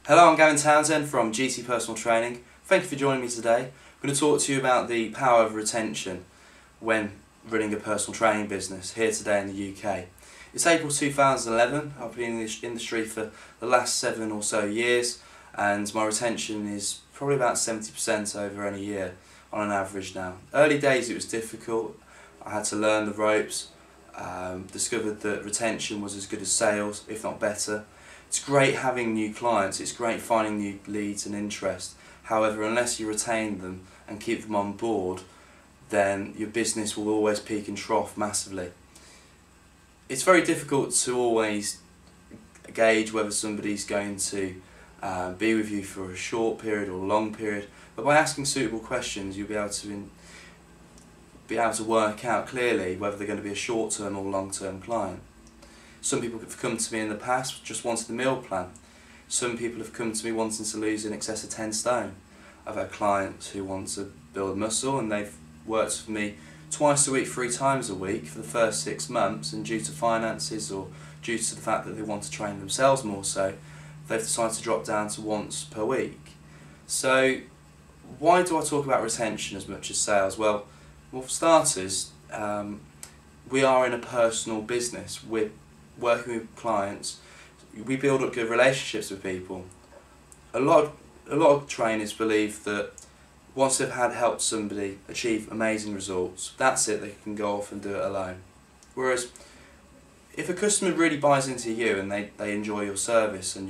Hello, I'm Gavin Townsend from GT Personal Training. Thank you for joining me today. I'm going to talk to you about the power of retention when running a personal training business here today in the UK. It's April 2011. I've been in this industry for the last 7 or so years, and my retention is probably about 70% over any year on an average now. Early days it was difficult. I had to learn the ropes, discovered that retention was as good as sales, if not better. It's great having new clients, it's great finding new leads and interest. However, unless you retain them and keep them on board, then your business will always peak and trough massively. It's very difficult to always gauge whether somebody's going to be with you for a short period or a long period, but by asking suitable questions you'll be able to work out clearly whether they're going to be a short-term or long-term client. Some people have come to me in the past just wanted a meal plan. Some people have come to me wanting to lose in excess of 10 stone. I've had clients who want to build muscle and they've worked for me twice a week, 3 times a week for the first 6 months, and due to finances or due to the fact that they want to train themselves more so, they've decided to drop down to once per week. So why do I talk about retention as much as sales? Well, for starters, we are in a personal business. We're working with clients. We build up good relationships with people. A lot of trainers believe that once they've helped somebody achieve amazing results, that's it, they can go off and do it alone. Whereas if a customer really buys into you and they enjoy your service and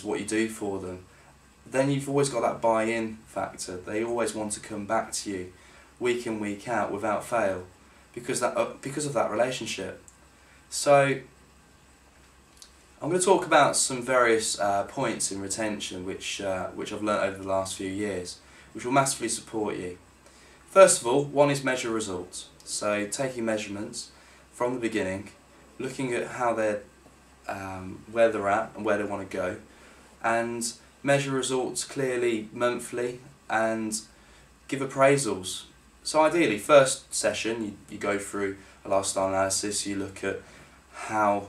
what you do for them, then you've always got that buy-in factor. They always want to come back to you week in, week out without fail because of that relationship. So I'm going to talk about some various points in retention which I've learnt over the last few years, which will massively support you. First of all, one is measure results. So taking measurements from the beginning, looking at how they're, where they're at and where they want to go, and measure results clearly monthly and give appraisals. So ideally, first session you go through a lifestyle analysis, you look at how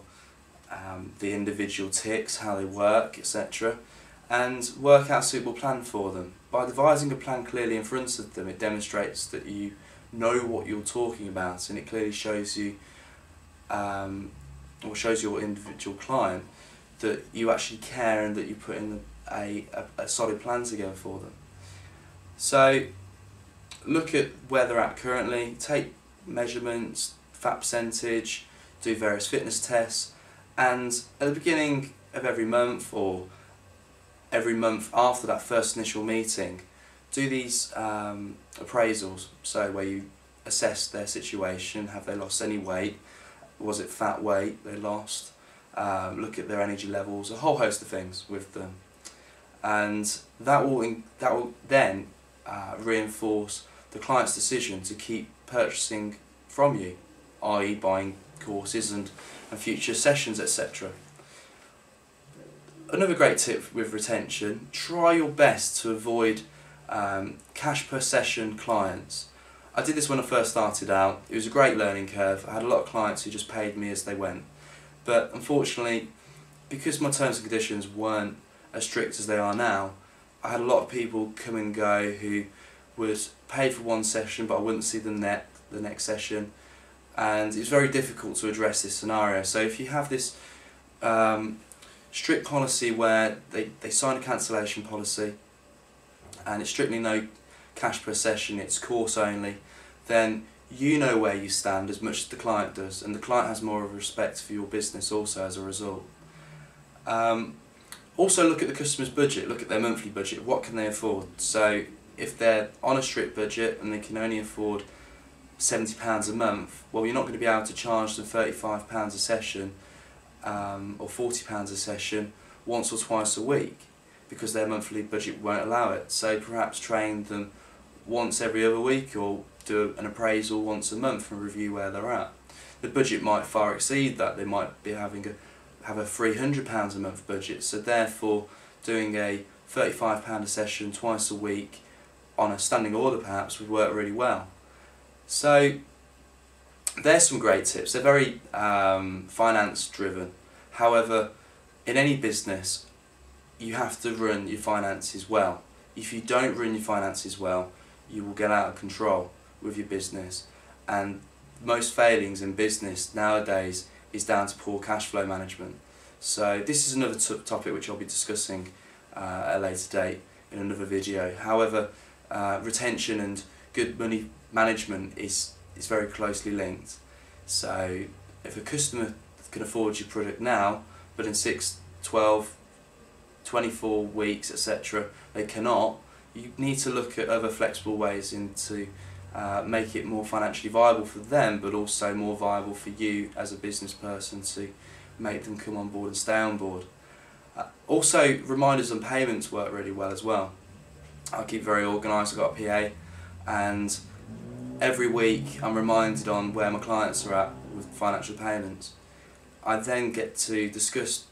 the individual ticks, how they work, etc., and work out a suitable plan for them. By devising a plan clearly in front of them, it demonstrates that you know what you're talking about, and it clearly shows you, or shows your individual client, that you actually care and that you put in a solid plan together for them. So look at where they're at currently, take measurements, fat percentage, do various fitness tests, and at the beginning of every month or every month after that first initial meeting, do these appraisals, so where you assess their situation. Have they lost any weight? Was it fat weight they lost? Look at their energy levels, a whole host of things with them, and that will then reinforce the client's decision to keep purchasing from you, i.e. buying courses and future sessions, etc. Another great tip with retention: try your best to avoid cash per session clients. I did this when I first started out. It was a great learning curve. I had a lot of clients who just paid me as they went, but unfortunately, because my terms and conditions weren't as strict as they are now, I had a lot of people come and go who would pay for one session but I wouldn't see them the next session, and it's very difficult to address this scenario. So if you have this strict policy where they sign a cancellation policy and it's strictly no cash per session, it's course only, then you know where you stand as much as the client does, and the client has more of a respect for your business also as a result. Also look at the customer's budget, look at their monthly budget, what can they afford. So if they're on a strict budget and they can only afford £70 a month, well, you're not going to be able to charge them £35 a session or £40 a session once or twice a week, because their monthly budget won't allow it. So perhaps train them once every other week, or do an appraisal once a month and review where they're at. The budget might far exceed that. They might be have a £300 a month budget, so therefore doing a £35 a session twice a week on a standing order perhaps would work really well. So there's some great tips. They're very finance driven. However, in any business, you have to run your finances well. If you don't run your finances well, you will get out of control with your business, and most failings in business nowadays is down to poor cash flow management. So this is another topic which I'll be discussing at a later date in another video. However, retention and good money management is very closely linked. So if a customer can afford your product now, but in 6, 12, 24 weeks, etc., they cannot, you need to look at other flexible ways to make it more financially viable for them, but also more viable for you as a business person to make them come on board and stay on board. Also, reminders and payments work really well as well. I keep very organised. I've got a PA, and every week I'm reminded on where my clients are at with financial payments. I then get to discuss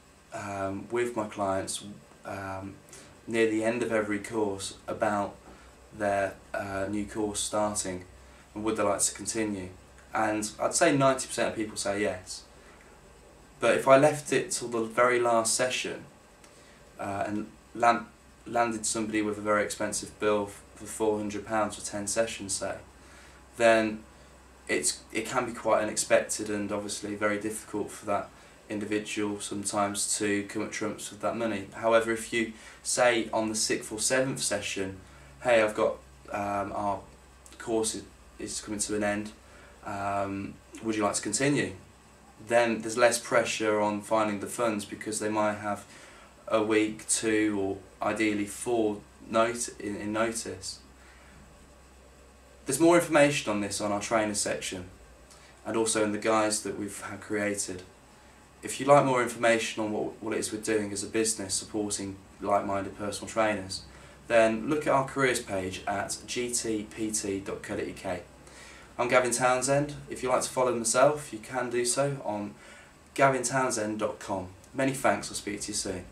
with my clients near the end of every course about their new course starting and would they like to continue. And I'd say 90% of people say yes. But if I left it till the very last session and landed somebody with a very expensive bill for £400 for 10 sessions, say, then it can be quite unexpected and obviously very difficult for that individual sometimes to come at trumps with that money. However, if you say on the 6th or 7th session, hey, I've got our course is coming to an end, would you like to continue? Then there's less pressure on finding the funds, because they might have a week, 2, or ideally 4 in notice. There's more information on this on our trainer section and also in the guides that we've created. If you'd like more information on what it is we're doing as a business supporting like-minded personal trainers, then look at our careers page at gtpt.co.uk. I'm Gavin Townsend. If you'd like to follow myself, you can do so on gavintownsend.com. Many thanks, I'll speak to you soon.